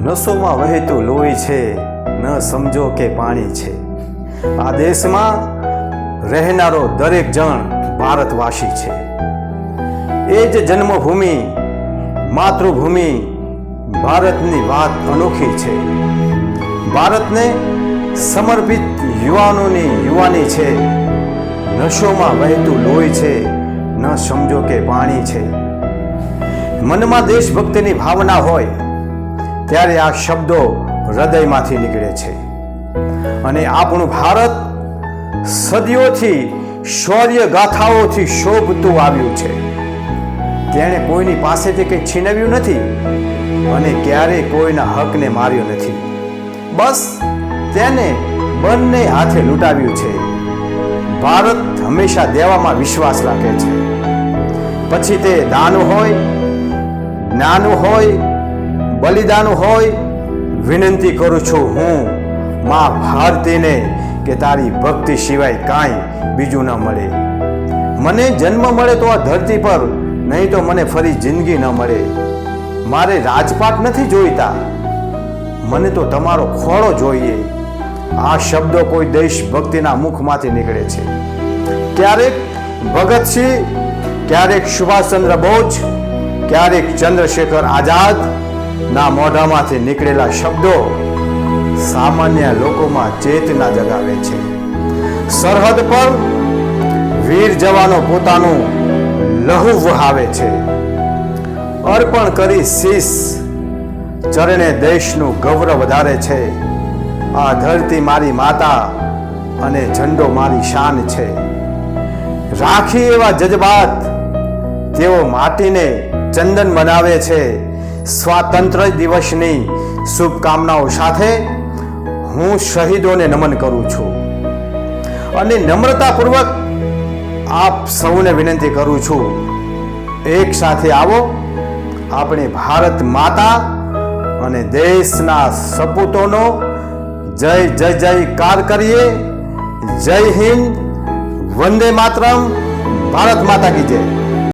નસોમાં વહેતું લોહી છે, ન સમજો કે પાણી છે. આ દેશમાં રહેનારો દરેક જણ ભારતવાસી છે. એ જ જન્મભૂમિ માતૃભૂમિ ભારતની વાત અનોખી છે. ભારતને સમર્પિત યુવાનોની યુવાની છે. નશોમાં વહેતું લોહી છે, ન સમજો કે પાણી છે. મનમાં દેશભક્તિની ભાવના હોય ત્યારે આ શબ્દો હૃદયમાંથી નીકળે છે. અને આપણું ભારત સદીઓથી શૌર્ય ગાથાઓથી શોભતું આવ્યું છે. તેણે કોઈની પાસેથી કંઈ છીનવ્યું નથી અને ક્યારેય કોઈના હકને માર્યો નથી. બસ તેને બંને હાથે લૂંટાવ્યું છે. ભારત હંમેશા દેવામાં વિશ્વાસ રાખે છે. પછી તે દાન હોય, જ્ઞાન હોય, બલિદાન હોય. વિનંતી કરું છું હું મા ભારતીને કે તારી ભક્તિ સિવાય કાંઈ બીજું ન મળે. મને જન્મ મળે તો આ ધરતી પર, નહીં તો મને ફરી જિંદગી ન મળે. મારે રાજપાટ નથી જોઈતા, મને તો તમારો ખોળો જોઈએ. આ શબ્દો કોઈ દેશભક્તિના મુખમાંથી નીકળે છે. ક્યારેક ભગતસિંહ, ક્યારેક સુભાષચંદ્ર બોઝ, ક્યારેક ચંદ્રશેખર આઝાદ ના મોઢામાંથી નીકળેલા શબ્દો સામાન્ય લોકોમાં ચેતના જગાવે છે. સરહદ પર વીર જવાનો પોતાનું લહુ વહાવે છે. અર્પણ કરી શીશ ચરણે દેશનું ગૌરવ વધારે છે. આ ધરતી મારી માતા અને ઝંડો મારી શાન છે. રાખી એવા જજબાત તેઓ માટીને ચંદન બનાવે છે. સ્વાતંત્ર્ય દિવસની શુભકામનાઓ સાથે હું શહીદોને નમન કરું છું અને નમ્રતાપૂર્વક આપ સૌને વિનંતી કરું છું, એક સાથે આવો, આપણે ભારત માતા અને દેશના સપૂતોનો જય જય જયકાર કરીએ. જય હિન્દ, વંદે માતરમ, ભારત માતા કી જય.